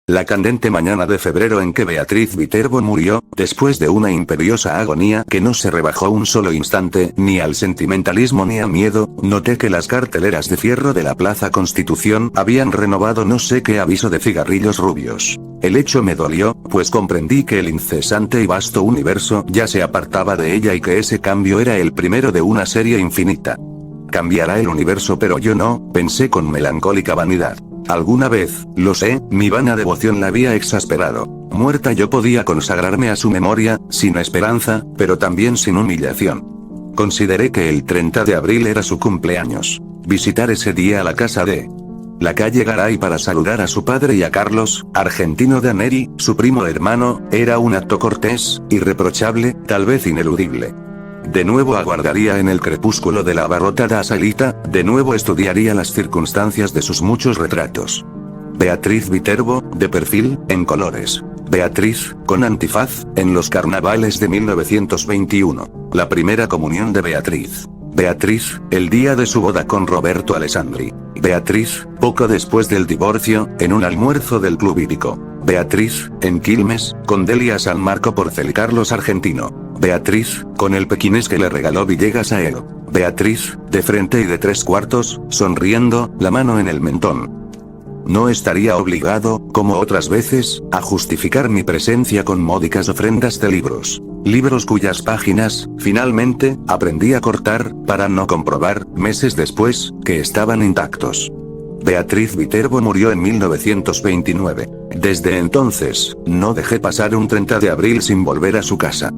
La candente mañana de febrero en que Beatriz Viterbo murió, después de una imperiosa agonía que no se rebajó un solo instante, ni al sentimentalismo ni al miedo, noté que las carteleras de fierro de la Plaza Constitución habían renovado no sé qué aviso de cigarrillos rubios. El hecho me dolió, pues comprendí que el incesante y vasto universo ya se apartaba de ella y que ese cambio era el primero de una serie infinita. Cambiará el universo pero yo no, pensé con melancólica vanidad. Alguna vez, lo sé, mi vana devoción la había exasperado. Muerta yo podía consagrarme a su memoria, sin esperanza, pero también sin humillación. Consideré que el 30 de abril era su cumpleaños. Visitar ese día a la casa de la calle Garay para saludar a su padre y a Carlos, argentino de Neri, su primo hermano, era un acto cortés, irreprochable, tal vez ineludible. De nuevo aguardaría en el crepúsculo de la abarrotada salita, de nuevo estudiaría las circunstancias de sus muchos retratos. Beatriz Viterbo, de perfil, en colores. Beatriz, con antifaz, en los carnavales de 1921. La primera comunión de Beatriz. Beatriz, el día de su boda con Roberto Alessandri. Beatriz, poco después del divorcio, en un almuerzo del Club Hípico. Beatriz, en Quilmes, con Delia San Marco por Carlos Argentino. Beatriz, con el pequinés que le regaló Villegas a él. Beatriz, de frente y de 3/4, sonriendo, la mano en el mentón. No estaría obligado, como otras veces, a justificar mi presencia con módicas ofrendas de libros. Libros cuyas páginas, finalmente, aprendí a cortar, para no comprobar, meses después, que estaban intactos. Beatriz Viterbo murió en 1929. Desde entonces, no dejé pasar un 30 de abril sin volver a su casa.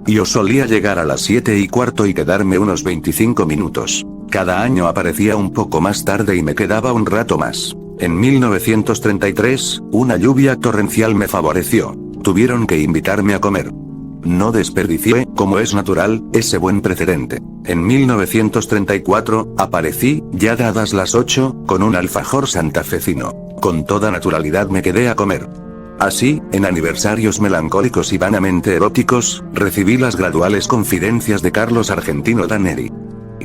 Yo solía llegar a las 7:15 y quedarme unos 25 minutos. Cada año aparecía un poco más tarde y me quedaba un rato más. En 1933, una lluvia torrencial me favoreció. Tuvieron que invitarme a comer. No desperdicié, como es natural, ese buen precedente. En 1934, aparecí, ya dadas las 8, con un alfajor santafesino. Con toda naturalidad me quedé a comer. Así, en aniversarios melancólicos y vanamente eróticos, recibí las graduales confidencias de Carlos Argentino da Neri.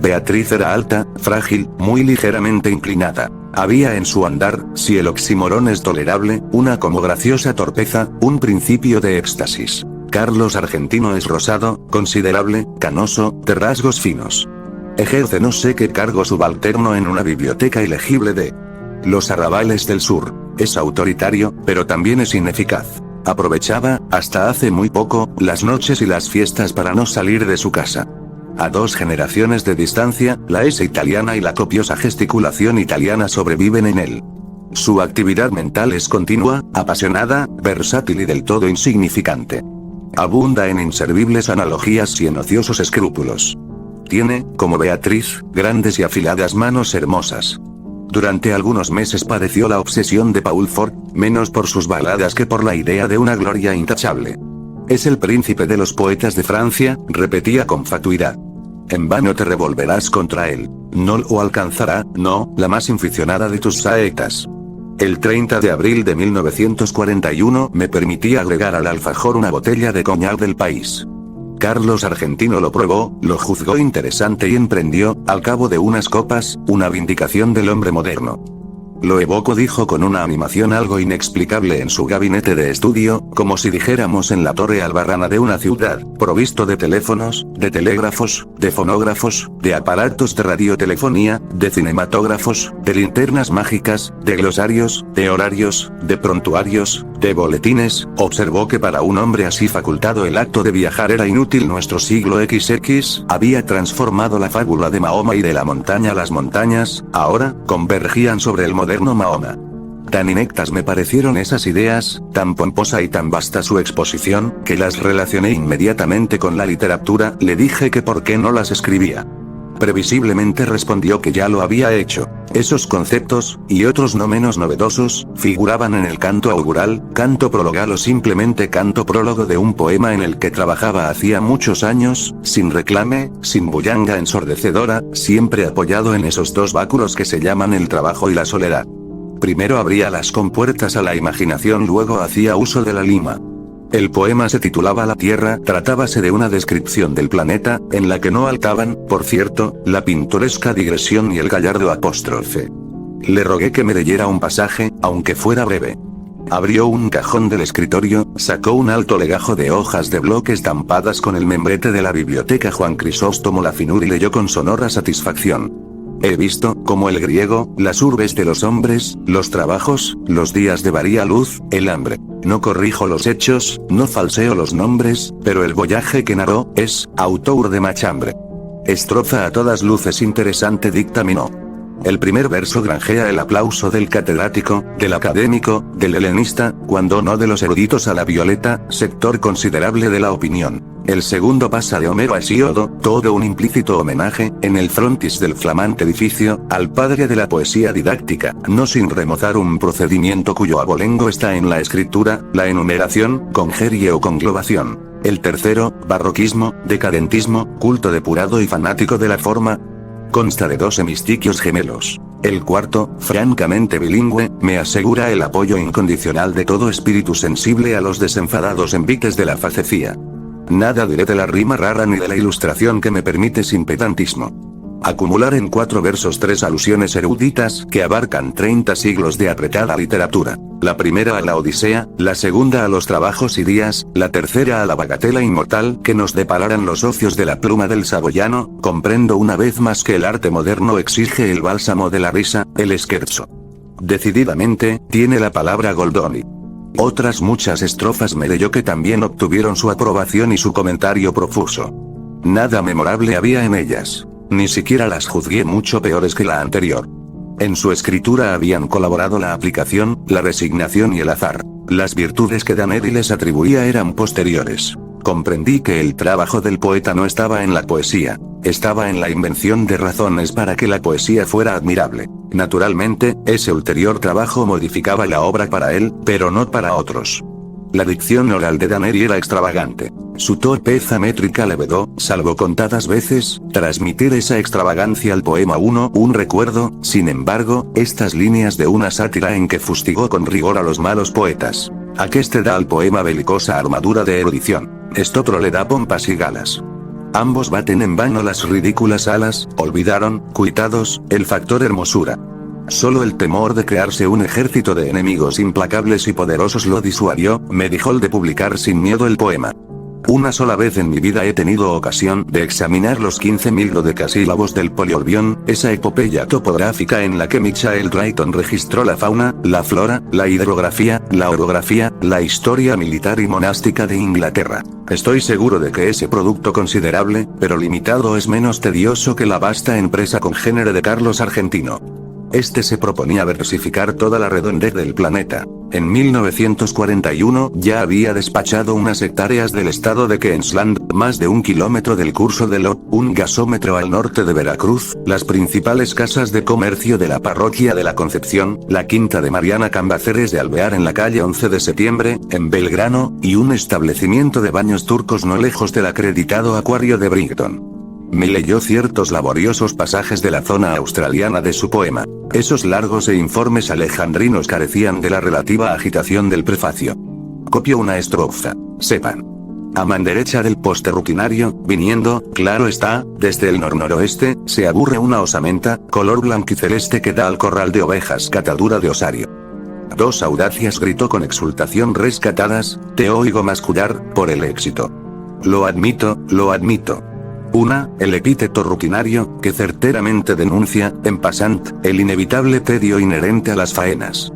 Beatriz era alta, frágil, muy ligeramente inclinada. Había en su andar, si el oxímoron es tolerable, una como graciosa torpeza, un principio de éxtasis. Carlos Argentino es rosado, considerable, canoso, de rasgos finos. Ejerce no sé qué cargo subalterno en una biblioteca ilegible de los arrabales del sur. Es autoritario, pero también es ineficaz. Aprovechaba, hasta hace muy poco, las noches y las fiestas para no salir de su casa. A 2 generaciones de distancia, la S italiana y la copiosa gesticulación italiana sobreviven en él. Su actividad mental es continua, apasionada, versátil y del todo insignificante. Abunda en inservibles analogías y en ociosos escrúpulos. Tiene, como Beatriz, grandes y afiladas manos hermosas. Durante algunos meses padeció la obsesión de Paul Fort, menos por sus baladas que por la idea de una gloria intachable. Es el príncipe de los poetas de Francia, repetía con fatuidad. En vano te revolverás contra él. No lo alcanzará, no, la más inficionada de tus saetas. El 30 de abril de 1941 me permití agregar al alfajor una botella de coñac del país. Carlos Argentino lo probó, lo juzgó interesante y emprendió, al cabo de unas copas, una vindicación del hombre moderno. Lo evoco, dijo con una animación algo inexplicable en su gabinete de estudio, como si dijéramos en la torre albarrana de una ciudad, provisto de teléfonos, de telégrafos, de fonógrafos, de aparatos de radiotelefonía, de cinematógrafos, de linternas mágicas, de glosarios, de horarios, de prontuarios, de boletines. Observó que para un hombre así facultado el acto de viajar era inútil. Nuestro siglo XX había transformado la fábula de Mahoma y de la montaña. Las montañas, ahora, convergían sobre el moderno Mahoma. Tan inectas me parecieron esas ideas, tan pomposa y tan vasta su exposición, que las relacioné inmediatamente con la literatura. Le dije que por qué no las escribía. Previsiblemente respondió que ya lo había hecho. Esos conceptos, y otros no menos novedosos, figuraban en el canto augural, canto prologal o simplemente canto prólogo de un poema en el que trabajaba hacía muchos años, sin reclame, sin bullanga ensordecedora, siempre apoyado en esos 2 báculos que se llaman el trabajo y la soledad. Primero abría las compuertas a la imaginación, luego hacía uso de la lima. El poema se titulaba La Tierra, tratábase de una descripción del planeta, en la que no faltaban, por cierto, la pintoresca digresión y el gallardo apóstrofe. Le rogué que me leyera un pasaje, aunque fuera breve. Abrió un cajón del escritorio, sacó un alto legajo de hojas de bloque estampadas con el membrete de la biblioteca Juan Crisóstomo Lafinur y leyó con sonora satisfacción. He visto, como el griego, las urbes de los hombres, los trabajos, los días de varia luz, el hambre. No corrijo los hechos, no falseo los nombres, pero el voyaje que narró, es, autor de machambre. Estrofa a todas luces interesante dictaminó. El primer verso granjea el aplauso del catedrático, del académico, del helenista, cuando no de los eruditos a la violeta, sector considerable de la opinión. El segundo pasa de Homero a Hesíodo, todo un implícito homenaje, en el frontis del flamante edificio, al padre de la poesía didáctica, no sin remozar un procedimiento cuyo abolengo está en la escritura, la enumeración, congerie o conglobación. El tercero, barroquismo, decadentismo, culto depurado y fanático de la forma. Consta de 2 hemistiquios gemelos. El cuarto, francamente bilingüe, me asegura el apoyo incondicional de todo espíritu sensible a los desenfadados envites de la facecía. Nada diré de la rima rara ni de la ilustración que me permite sin pedantismo. Acumular en 4 versos 3 alusiones eruditas que abarcan 30 siglos de apretada literatura. La primera a la Odisea, la segunda a los trabajos y días, la tercera a la bagatela inmortal que nos depararán los ocios de la pluma del saboyano. Comprendo una vez más que el arte moderno exige el bálsamo de la risa, el scherzo. Decididamente, tiene la palabra Goldoni. Otras muchas estrofas me leyó que también obtuvieron su aprobación y su comentario profuso. Nada memorable había en ellas. Ni siquiera las juzgué mucho peores que la anterior. En su escritura habían colaborado la aplicación, la resignación y el azar. Las virtudes que Daneri les atribuía eran posteriores. Comprendí que el trabajo del poeta no estaba en la poesía, estaba en la invención de razones para que la poesía fuera admirable. Naturalmente, ese ulterior trabajo modificaba la obra para él, pero no para otros. La dicción oral de Daneri era extravagante. Su torpeza métrica le vedó, salvo contadas veces, transmitir esa extravagancia al poema un recuerdo. Sin embargo, estas líneas de una sátira en que fustigó con rigor a los malos poetas. Aqueste da al poema belicosa armadura de erudición. Estotro le da pompas y galas. Ambos baten en vano las ridículas alas, olvidaron, cuitados, el factor hermosura. Solo el temor de crearse un ejército de enemigos implacables y poderosos lo disuadió, me dijo el de publicar sin miedo el poema. Una sola vez en mi vida he tenido ocasión de examinar los 15.000 dodecasílabos del Poliorbión, esa epopeya topográfica en la que Michael Drayton registró la fauna, la flora, la hidrografía, la orografía, la historia militar y monástica de Inglaterra. Estoy seguro de que ese producto considerable, pero limitado es menos tedioso que la vasta empresa congénere de Carlos Argentino. Este se proponía versificar toda la redondez del planeta. En 1941 ya había despachado unas hectáreas del estado de Queensland, más de 1 kilómetro del curso del O, un gasómetro al norte de Veracruz, las principales casas de comercio de la parroquia de la Concepción, la quinta de Mariana Cambaceres de Alvear en la calle 11 de septiembre, en Belgrano, y un establecimiento de baños turcos no lejos del acreditado acuario de Brighton. Me leyó ciertos laboriosos pasajes de la zona australiana de su poema. Esos largos e informes alejandrinos carecían de la relativa agitación del prefacio. Copio una estrofa. Sepan. A man derecha del poste rutinario, viniendo, claro está, desde el nor-noroeste, se aburre una osamenta, color blanquiceleste que da al corral de ovejas catadura de osario. 2 audacias gritó con exultación rescatadas, te oigo mascullar, por el éxito. Lo admito, lo admito. Una, el epíteto rutinario, que certeramente denuncia, en passant, el inevitable tedio inherente a las faenas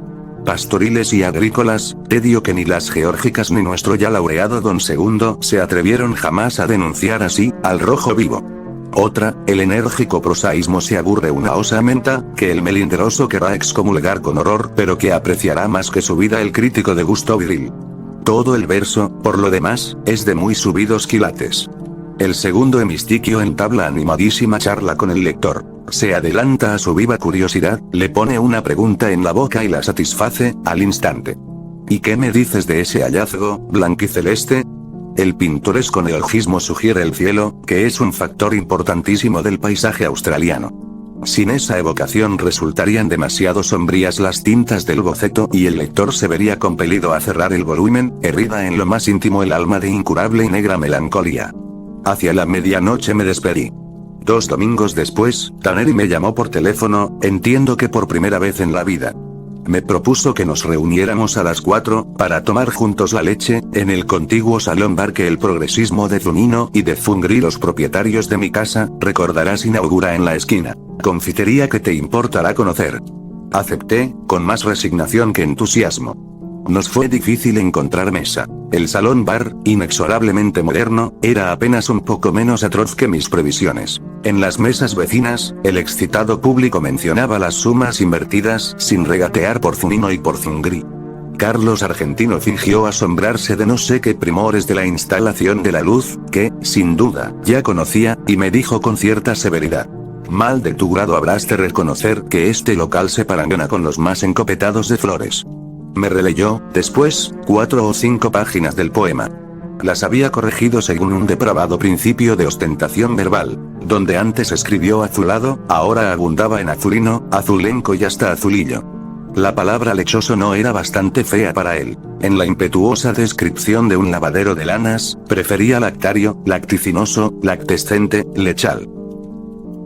pastoriles y agrícolas, tedio que ni las geórgicas ni nuestro ya laureado don Segundo se atrevieron jamás a denunciar así, al rojo vivo. Otra, el enérgico prosaísmo se aburre una osamenta, que el melindroso querrá excomulgar con horror pero que apreciará más que su vida el crítico de gusto viril. Todo el verso, por lo demás, es de muy subidos quilates. El segundo hemistiquio entabla animadísima charla con el lector. Se adelanta a su viva curiosidad, le pone una pregunta en la boca y la satisface, al instante. ¿Y qué me dices de ese hallazgo, blanquiceleste? El pintoresco neologismo sugiere el cielo, que es un factor importantísimo del paisaje australiano. Sin esa evocación resultarían demasiado sombrías las tintas del boceto y el lector se vería compelido a cerrar el volumen, herida en lo más íntimo el alma de incurable y negra melancolía. Hacia la medianoche me despedí. 2 domingos después, Daneri me llamó por teléfono, entiendo que por primera vez en la vida. Me propuso que nos reuniéramos a las 4, para tomar juntos la leche, en el contiguo salón bar que el progresismo de Zunino y de Zungri, los propietarios de mi casa, recordarás, inaugura en la esquina. Confitería que te importará conocer. Acepté, con más resignación que entusiasmo. Nos fue difícil encontrar mesa. El salón bar, inexorablemente moderno, era apenas un poco menos atroz que mis previsiones. En las mesas vecinas, el excitado público mencionaba las sumas invertidas, sin regatear por Zunino y por Zungri. Carlos Argentino fingió asombrarse de no sé qué primores de la instalación de la luz, que, sin duda, ya conocía, y me dijo con cierta severidad: mal de tu grado habrás de reconocer que este local se parangona con los más encopetados de Flores. Me releyó, después, 4 o 5 páginas del poema. Las había corregido según un depravado principio de ostentación verbal. Donde antes escribió azulado, ahora abundaba en azulino, azulenco y hasta azulillo. La palabra lechoso no era bastante fea para él. En la impetuosa descripción de un lavadero de lanas, prefería lactario, lacticinoso, lactescente, lechal.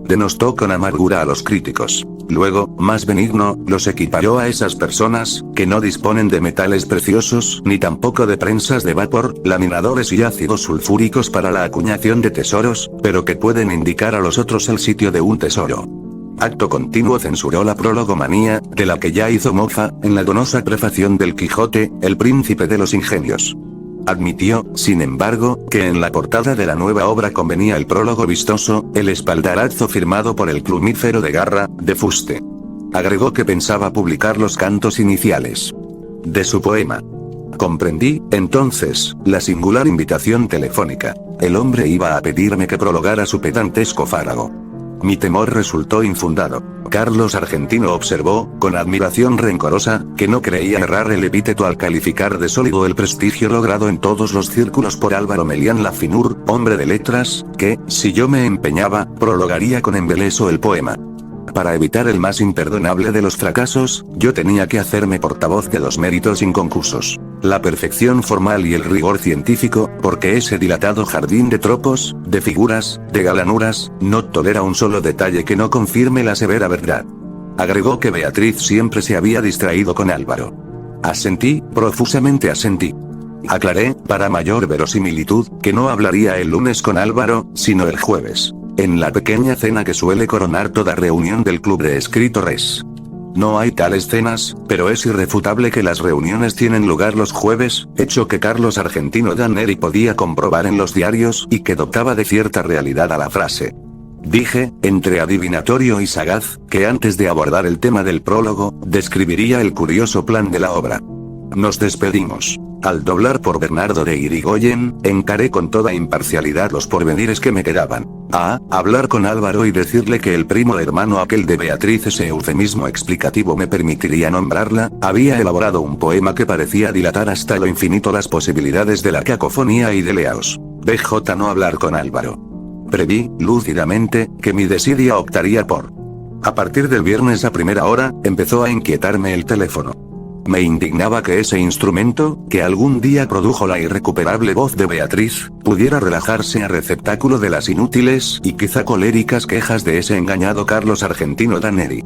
Denostó con amargura a los críticos. Luego, más benigno, los equiparó a esas personas, que no disponen de metales preciosos, ni tampoco de prensas de vapor, laminadores y ácidos sulfúricos para la acuñación de tesoros, pero que pueden indicar a los otros el sitio de un tesoro. Acto continuo censuró la prologomanía, de la que ya hizo mofa, en la donosa prefación del Quijote, el príncipe de los ingenios. Admitió, sin embargo, que en la portada de la nueva obra convenía el prólogo vistoso, el espaldarazo firmado por el plumífero de garra, de fuste. Agregó que pensaba publicar los cantos iniciales de su poema. Comprendí, entonces, la singular invitación telefónica. El hombre iba a pedirme que prologara su pedantesco fárago. Mi temor resultó infundado. Carlos Argentino observó, con admiración rencorosa, que no creía errar el epíteto al calificar de sólido el prestigio logrado en todos los círculos por Álvaro Melián Lafinur, hombre de letras, que, si yo me empeñaba, prologaría con embeleso el poema. Para evitar el más imperdonable de los fracasos, yo tenía que hacerme portavoz de los méritos inconcursos, la perfección formal y el rigor científico, porque ese dilatado jardín de tropos, de figuras, de galanuras, no tolera un solo detalle que no confirme la severa verdad. Agregó que Beatriz siempre se había distraído con Álvaro. Asentí, profusamente asentí. Aclaré, para mayor verosimilitud, que no hablaría el lunes con Álvaro, sino el jueves, en la pequeña cena que suele coronar toda reunión del club de escritores. No hay tales cenas, pero es irrefutable que las reuniones tienen lugar los jueves, hecho que Carlos Argentino Daneri podía comprobar en los diarios y que dotaba de cierta realidad a la frase. Dije, entre adivinatorio y sagaz, que antes de abordar el tema del prólogo, describiría el curioso plan de la obra. Nos despedimos. Al doblar por Bernardo de Irigoyen, encaré con toda imparcialidad los porvenires que me quedaban. Hablar con Álvaro y decirle que el primo hermano aquel de Beatriz, ese eufemismo explicativo me permitiría nombrarla, había elaborado un poema que parecía dilatar hasta lo infinito las posibilidades de la cacofonía y de Leaos. BJ no hablar con Álvaro. Preví, lúcidamente, que mi desidia optaría por. A partir del viernes a primera hora, empezó a inquietarme el teléfono. Me indignaba que ese instrumento, que algún día produjo la irrecuperable voz de Beatriz, pudiera relajarse a receptáculo de las inútiles y quizá coléricas quejas de ese engañado Carlos Argentino Daneri.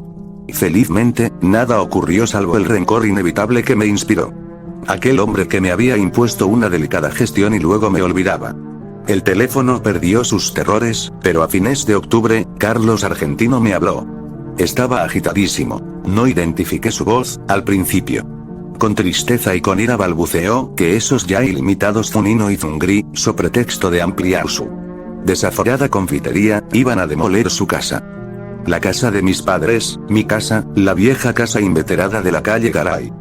Felizmente, nada ocurrió salvo el rencor inevitable que me inspiró. Aquel hombre que me había impuesto una delicada gestión y luego me olvidaba. El teléfono perdió sus terrores, pero a fines de octubre, Carlos Argentino me habló. Estaba agitadísimo. No identifiqué su voz, al principio. Con tristeza y con ira balbuceó que esos ya ilimitados Zunino y Zungri, so pretexto de ampliar su desaforada confitería, iban a demoler su casa. La casa de mis padres, mi casa, la vieja casa inveterada de la calle Garay.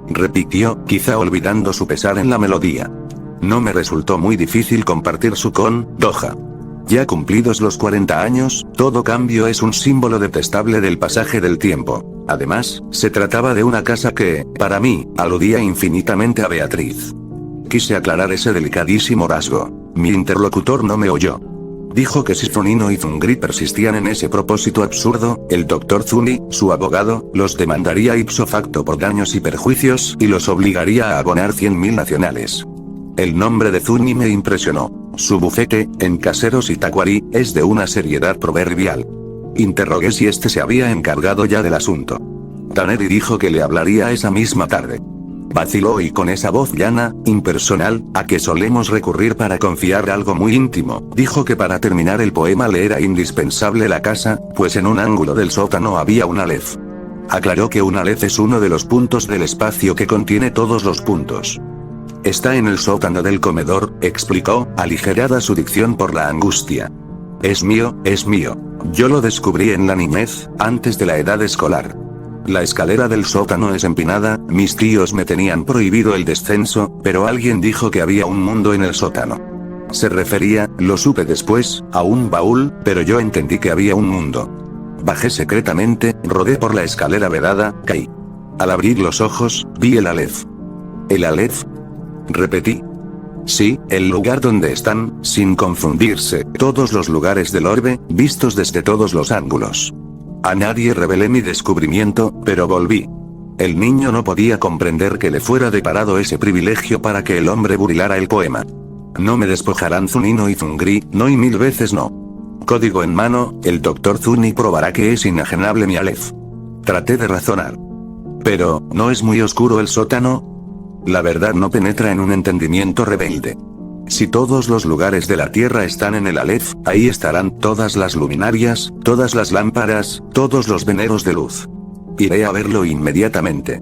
Repitió, quizá olvidando su pesar en la melodía. No me resultó muy difícil compartir su congoja. Ya cumplidos los 40 años, todo cambio es un símbolo detestable del pasaje del tiempo. Además, se trataba de una casa que, para mí, aludía infinitamente a Beatriz. Quise aclarar ese delicadísimo rasgo. Mi interlocutor no me oyó. Dijo que si Zunino y Zungri persistían en ese propósito absurdo, el doctor Zuni, su abogado, los demandaría ipso facto por daños y perjuicios y los obligaría a abonar 100.000 nacionales. El nombre de Zuni me impresionó. Su bufete, en Caseros y Tacuarí, es de una seriedad proverbial. Interrogué si este se había encargado ya del asunto. Taneri dijo que le hablaría esa misma tarde. Vaciló y con esa voz llana, impersonal, a que solemos recurrir para confiar algo muy íntimo, dijo que para terminar el poema le era indispensable la casa, pues en un ángulo del sótano había un Aleph. Aclaró que un Aleph es uno de los puntos del espacio que contiene todos los puntos. Está en el sótano del comedor, explicó, aligerada su dicción por la angustia. Es mío, es mío. Yo lo descubrí en la niñez, antes de la edad escolar. La escalera del sótano es empinada, mis tíos me tenían prohibido el descenso, pero alguien dijo que había un mundo en el sótano. Se refería, lo supe después, a un baúl, pero yo entendí que había un mundo. Bajé secretamente, rodé por la escalera vedada, caí. Al abrir los ojos, vi el Aleph. ¿El Aleph? Repetí. Sí, el lugar donde están, sin confundirse, todos los lugares del orbe, vistos desde todos los ángulos. A nadie revelé mi descubrimiento, pero volví. El niño no podía comprender que le fuera deparado ese privilegio para que el hombre burilara el poema. No me despojarán Zunino y Zungri, no y 1000 veces no. Código en mano, el Dr. Zuni probará que es inajenable mi Aleph. Traté de razonar. Pero, ¿no es muy oscuro el sótano? La verdad no penetra en un entendimiento rebelde. Si todos los lugares de la Tierra están en el Aleph, ahí estarán todas las luminarias, todas las lámparas, todos los veneros de luz. Iré a verlo inmediatamente.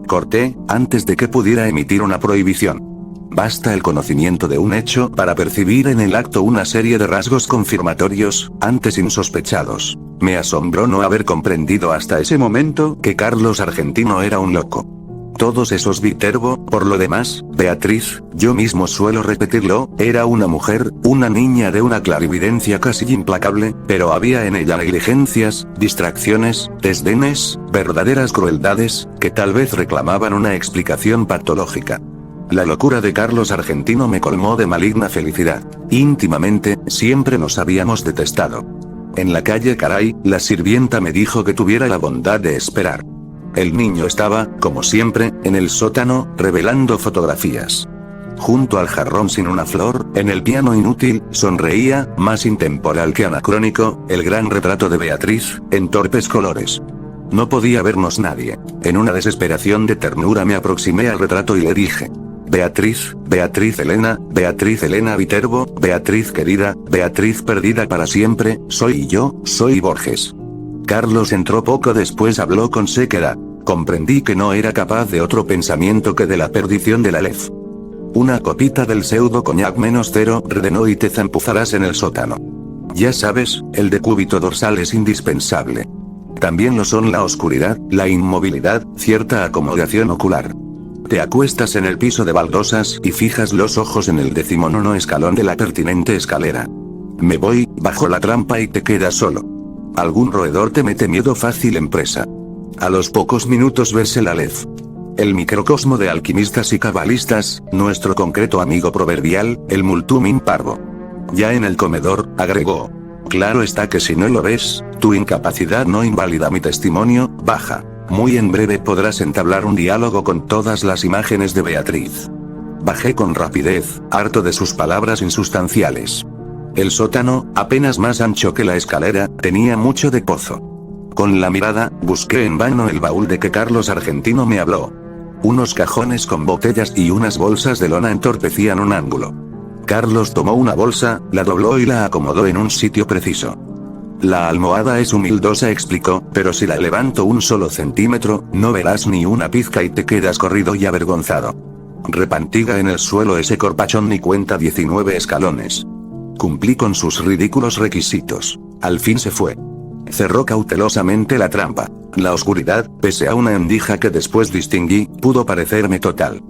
Corté, antes de que pudiera emitir una prohibición. Basta el conocimiento de un hecho para percibir en el acto una serie de rasgos confirmatorios, antes insospechados. Me asombró no haber comprendido hasta ese momento que Carlos Argentino era un loco. Todos esos Viterbo, por lo demás, Beatriz, yo mismo suelo repetirlo, era una mujer, una niña de una clarividencia casi implacable, pero había en ella negligencias, distracciones, desdenes, verdaderas crueldades, que tal vez reclamaban una explicación patológica. La locura de Carlos Argentino me colmó de maligna felicidad. Íntimamente, siempre nos habíamos detestado. En la calle Caray, la sirvienta me dijo que tuviera la bondad de esperar. El niño estaba, como siempre, en el sótano, revelando fotografías. Junto al jarrón sin una flor, en el piano inútil, sonreía, más intemporal que anacrónico, el gran retrato de Beatriz, en torpes colores. No podía vernos nadie. En una desesperación de ternura me aproximé al retrato y le dije: Beatriz, Beatriz Elena Viterbo, Beatriz querida, Beatriz perdida para siempre, soy yo, soy Borges. Carlos entró poco después, habló con sequedad. Comprendí que no era capaz de otro pensamiento que de la perdición del Aleph. Una copita del pseudo coñac -0, ordenó, y te zampuzarás en el sótano. Ya sabes, el decúbito dorsal es indispensable. También lo son la oscuridad, la inmovilidad, cierta acomodación ocular. Te acuestas en el piso de baldosas y fijas los ojos en el 19º escalón de la pertinente escalera. Me voy, bajo la trampa y te quedas solo. Algún roedor te mete miedo fácil en presa. A los pocos minutos ves el Aleph. El microcosmo de alquimistas y cabalistas, nuestro concreto amigo proverbial, el multum in parvo. Ya en el comedor, agregó. Claro está que si no lo ves, tu incapacidad no invalida mi testimonio, baja. Muy en breve podrás entablar un diálogo con todas las imágenes de Beatriz. Bajé con rapidez, harto de sus palabras insustanciales. El sótano, apenas más ancho que la escalera, tenía mucho de pozo. Con la mirada, busqué en vano el baúl de que Carlos Argentino me habló. Unos cajones con botellas y unas bolsas de lona entorpecían un ángulo. Carlos tomó una bolsa, la dobló y la acomodó en un sitio preciso. La almohada es humildosa, explicó, pero si la levanto un solo centímetro, no verás ni una pizca y te quedas corrido y avergonzado. Repantiga en el suelo ese corpachón ni cuenta 19 escalones. Cumplí con sus ridículos requisitos. Al fin se fue. Cerró cautelosamente la trampa. La oscuridad, pese a una endija que después distinguí, pudo parecerme total.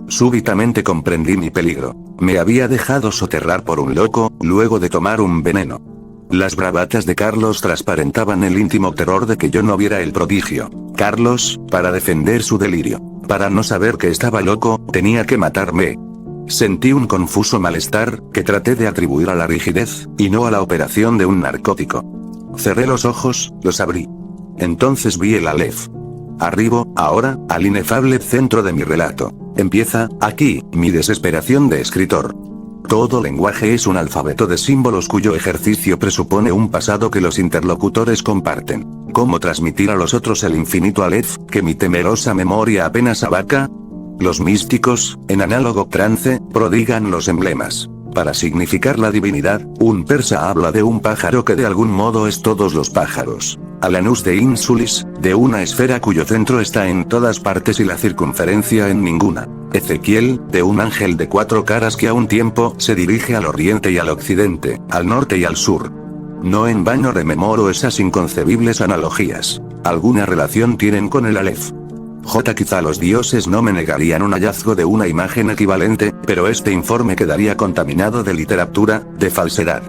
Súbitamente comprendí mi peligro. Me había dejado soterrar por un loco, luego de tomar un veneno. Las bravatas de Carlos transparentaban el íntimo terror de que yo no viera el prodigio. Carlos, para defender su delirio, para no saber que estaba loco, tenía que matarme. Sentí un confuso malestar, que traté de atribuir a la rigidez, y no a la operación de un narcótico. Cerré los ojos, los abrí. Entonces vi el Aleph. Arribo, ahora, al inefable centro de mi relato. Empieza, aquí, mi desesperación de escritor. Todo lenguaje es un alfabeto de símbolos cuyo ejercicio presupone un pasado que los interlocutores comparten. ¿Cómo transmitir a los otros el infinito Aleph, que mi temerosa memoria apenas abarca? Los místicos, en análogo trance, prodigan los emblemas. Para significar la divinidad, un persa habla de un pájaro que de algún modo es todos los pájaros. Alanus de Insulis, de una esfera cuyo centro está en todas partes y la circunferencia en ninguna. Ezequiel, de un ángel de 4 caras que a un tiempo se dirige al oriente y al occidente, al norte y al sur. No en vano rememoro esas inconcebibles analogías. Alguna relación tienen con el Aleph. Quizá los dioses no me negarían un hallazgo de una imagen equivalente, pero este informe quedaría contaminado de literatura, de falsedad.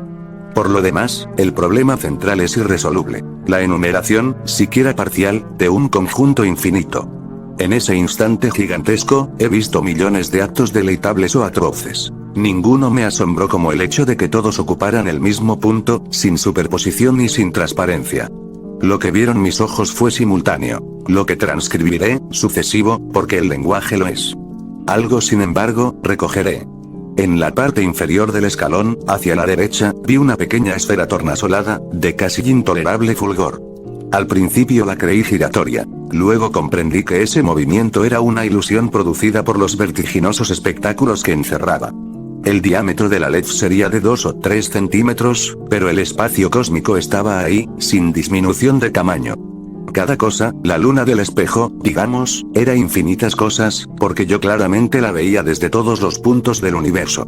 Por lo demás, el problema central es irresoluble. La enumeración, siquiera parcial, de un conjunto infinito. En ese instante gigantesco, he visto millones de actos deleitables o atroces. Ninguno me asombró como el hecho de que todos ocuparan el mismo punto, sin superposición y sin transparencia. Lo que vieron mis ojos fue simultáneo. Lo que transcribiré, sucesivo, porque el lenguaje lo es. Algo sin embargo, recogeré. En la parte inferior del escalón, hacia la derecha, vi una pequeña esfera tornasolada, de casi intolerable fulgor. Al principio la creí giratoria. Luego comprendí que ese movimiento era una ilusión producida por los vertiginosos espectáculos que encerraba. El diámetro de la Aleph sería de 2 o 3 centímetros, pero el espacio cósmico estaba ahí, sin disminución de tamaño. Cada cosa, la luna del espejo, digamos, era infinitas cosas, porque yo claramente la veía desde todos los puntos del universo.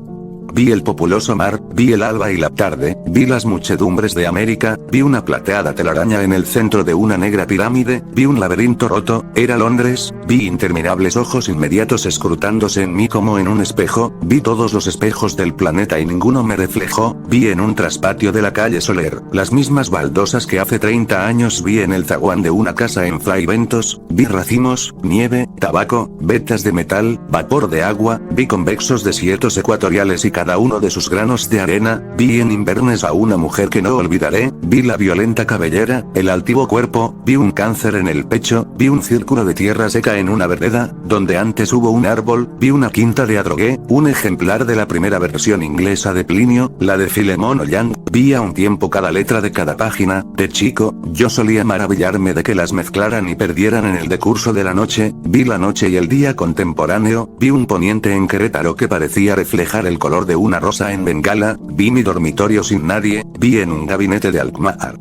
Vi el populoso mar, vi el alba y la tarde, vi las muchedumbres de América, vi una plateada telaraña en el centro de una negra pirámide, vi un laberinto roto, era Londres, vi interminables ojos inmediatos escrutándose en mí como en un espejo, vi todos los espejos del planeta y ninguno me reflejó, vi en un traspatio de la calle Soler, las mismas baldosas que hace 30 años vi en el zaguán de una casa en Fraiventos, vi racimos, nieve, tabaco, vetas de metal, vapor de agua, vi convexos desiertos ecuatoriales y cada uno de sus granos de arena, vi en Inverness a una mujer que no olvidaré, vi la violenta cabellera, el altivo cuerpo, vi un cáncer en el pecho, vi un círculo de tierra seca en una vereda, donde antes hubo un árbol, vi una quinta de Adrogué, un ejemplar de la primera versión inglesa de Plinio, la de Filemón Ollán, vi a un tiempo cada letra de cada página. De chico, yo solía maravillarme de que las mezclaran y perdieran en el decurso de la noche, vi la noche y el día contemporáneo, vi un poniente en Querétaro que parecía reflejar el color de una rosa en Bengala, vi mi dormitorio sin nadie, vi en un gabinete de Alkmaar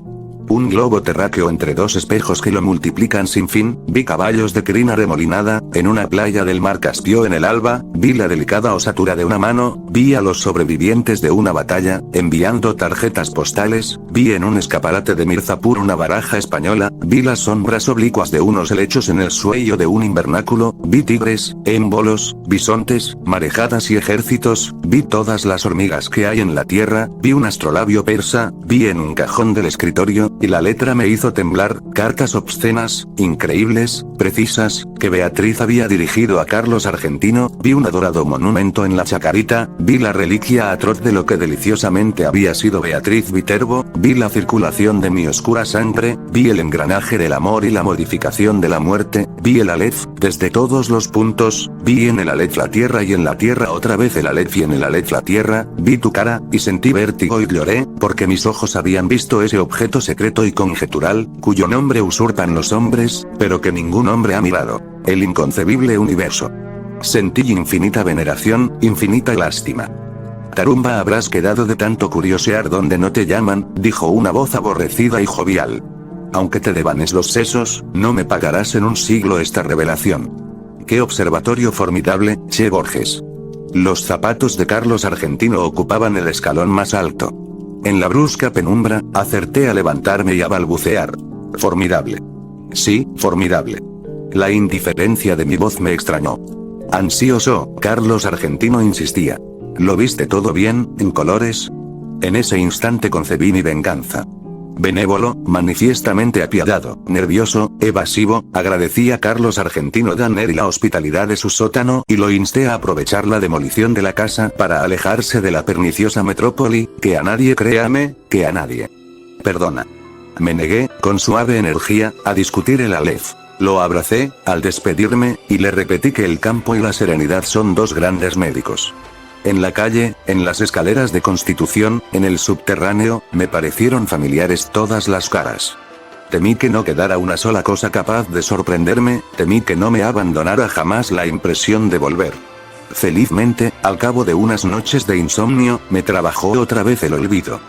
un globo terráqueo entre dos espejos que lo multiplican sin fin, vi caballos de crina remolinada, en una playa del mar Caspio en el alba, vi la delicada osatura de una mano, vi a los sobrevivientes de una batalla, enviando tarjetas postales, vi en un escaparate de Mirzapur una baraja española, vi las sombras oblicuas de unos helechos en el sueño de un invernáculo, vi tigres, émbolos, bisontes, marejadas y ejércitos, vi todas las hormigas que hay en la tierra, vi un astrolabio persa, vi en un cajón del escritorio, y la letra me hizo temblar, cartas obscenas, increíbles, precisas, que Beatriz había dirigido a Carlos Argentino, vi un adorado monumento en la Chacarita, vi la reliquia atroz de lo que deliciosamente había sido Beatriz Viterbo, vi la circulación de mi oscura sangre, vi el engranaje del amor y la modificación de la muerte, vi el Aleph, desde todos los puntos, vi en el Aleph la tierra y en la tierra otra vez el Aleph y en el Aleph la tierra, vi tu cara, y sentí vértigo y lloré, porque mis ojos habían visto ese objeto secreto y conjetural, cuyo nombre usurpan los hombres, pero que ningún hombre ha mirado. El inconcebible universo. Sentí infinita veneración, infinita lástima. Tarumba, habrás quedado de tanto curiosear donde no te llaman, dijo una voz aborrecida y jovial. Aunque te devanes los sesos, no me pagarás en un siglo esta revelación. ¡Qué observatorio formidable, Che Borges! Los zapatos de Carlos Argentino ocupaban el escalón más alto. En la brusca penumbra, acerté a levantarme y a balbucear. Formidable. Sí, formidable. La indiferencia de mi voz me extrañó. Ansioso, Carlos Argentino insistía. ¿Lo viste todo bien, en colores? En ese instante concebí mi venganza. Benévolo, manifiestamente apiadado, nervioso, evasivo, agradecí a Carlos Argentino Danner y la hospitalidad de su sótano y lo insté a aprovechar la demolición de la casa para alejarse de la perniciosa metrópoli, que a nadie créame, que a nadie. Perdona. Me negué, con suave energía, a discutir el Aleph. Lo abracé, al despedirme, y le repetí que el campo y la serenidad son dos grandes médicos. En la calle, en las escaleras de Constitución, en el subterráneo, me parecieron familiares todas las caras. Temí que no quedara una sola cosa capaz de sorprenderme, temí que no me abandonara jamás la impresión de volver. Felizmente, al cabo de unas noches de insomnio, me trabajó otra vez el olvido.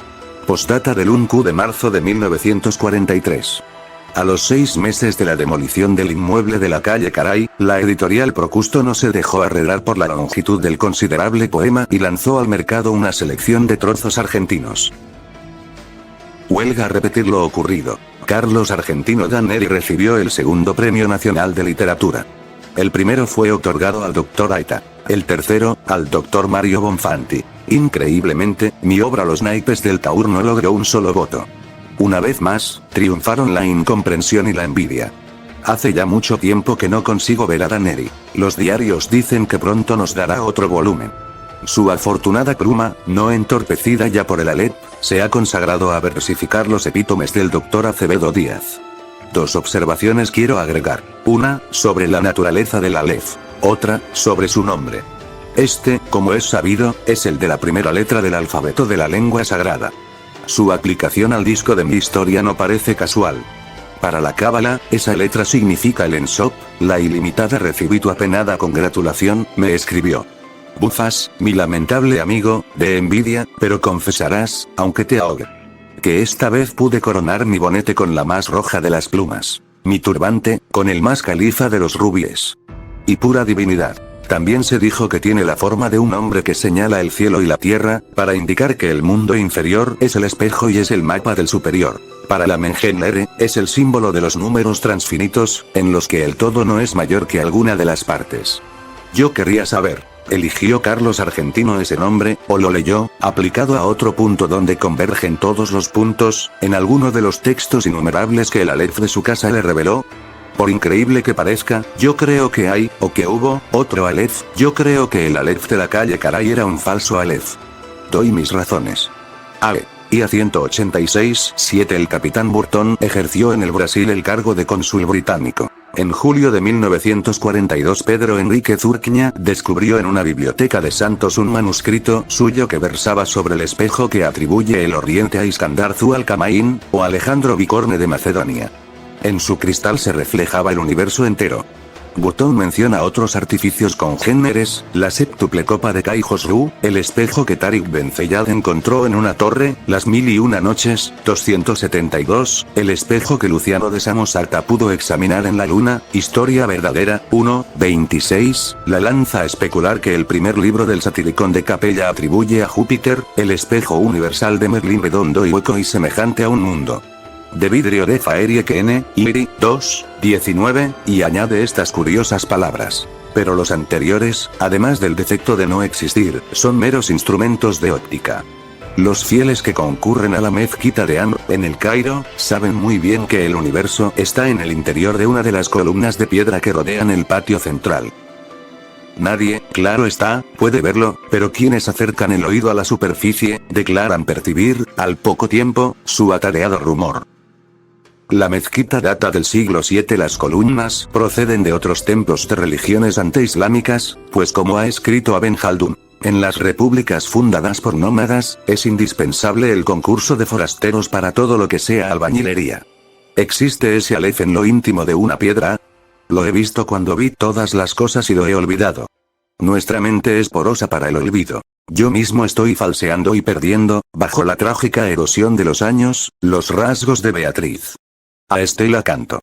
Postdata del 1Q de marzo de 1943. A los 6 meses de la demolición del inmueble de la calle Caray, la editorial Procusto no se dejó arredrar por la longitud del considerable poema y lanzó al mercado una selección de trozos argentinos. Huelga repetir lo ocurrido. Carlos Argentino Daneri recibió el segundo Premio Nacional de Literatura. El primero fue otorgado al Dr. Aita. El tercero, al Dr. Mario Bonfanti. Increíblemente, mi obra Los naipes del Taur no logró un solo voto. Una vez más, triunfaron la incomprensión y la envidia. Hace ya mucho tiempo que no consigo ver a Daneri. Los diarios dicen que pronto nos dará otro volumen. Su afortunada pluma, no entorpecida ya por el Aleph, se ha consagrado a versificar los epítomes del Dr. Acevedo Díaz. 2 observaciones quiero agregar. Una, sobre la naturaleza del Aleph. Otra, sobre su nombre. Este, como es sabido, es el de la primera letra del alfabeto de la lengua sagrada. Su aplicación al disco de mi historia no parece casual. Para la cábala, esa letra significa el Ensop, la ilimitada. Recibí tu apenada congratulación, me escribió. Bufas, mi lamentable amigo, de envidia, pero confesarás, aunque te ahogue, que esta vez pude coronar mi bonete con la más roja de las plumas, mi turbante, con el más califa de los rubíes. Y pura divinidad. También se dijo que tiene la forma de un hombre que señala el cielo y la tierra, para indicar que el mundo inferior es el espejo y es el mapa del superior. Para la Mengenlere, es el símbolo de los números transfinitos, en los que el todo no es mayor que alguna de las partes. Yo querría saber, ¿eligió Carlos Argentino ese nombre, o lo leyó, aplicado a otro punto donde convergen todos los puntos, en alguno de los textos innumerables que el Aleph de su casa le reveló? Por increíble que parezca, yo creo que hay, o que hubo, otro Aleph. Yo creo que el Aleph de la calle Caray era un falso Aleph. Doy mis razones. IA 186-7. El capitán Burton ejerció en el Brasil el cargo de cónsul británico. En julio de 1942 Pedro Enrique Zurknia descubrió en una biblioteca de Santos un manuscrito suyo que versaba sobre el espejo que atribuye el Oriente a Iskandar Zu al-Kamain, o Alejandro Bicorne de Macedonia. En su cristal se reflejaba el universo entero. Burton menciona otros artificios congéneres, la séptuple copa de Kai Khosrou, el espejo que Tariq Ben Zeyad encontró en una torre, las 1001 noches, 272, el espejo que Luciano de Samosata pudo examinar en la luna, Historia verdadera, 1:26, la lanza especular que el primer libro del Satiricón de Capella atribuye a Júpiter, el espejo universal de Merlín redondo y hueco y semejante a un mundo de vidrio de Faerie Kene, Iri, 2:19, y añade estas curiosas palabras. Pero los anteriores, además del defecto de no existir, son meros instrumentos de óptica. Los fieles que concurren a la mezquita de Amr, en el Cairo, saben muy bien que el universo está en el interior de una de las columnas de piedra que rodean el patio central. Nadie, claro está, puede verlo, pero quienes acercan el oído a la superficie, declaran percibir, al poco tiempo, su atareado rumor. La mezquita data del siglo VII. Las columnas proceden de otros templos de religiones anteislámicas, pues como ha escrito Ibn Khaldun, en las repúblicas fundadas por nómadas, es indispensable el concurso de forasteros para todo lo que sea albañilería. ¿Existe ese Aleph en lo íntimo de una piedra? Lo he visto cuando vi todas las cosas y lo he olvidado. Nuestra mente es porosa para el olvido. Yo mismo estoy falseando y perdiendo, bajo la trágica erosión de los años, los rasgos de Beatriz. A Estela Canto.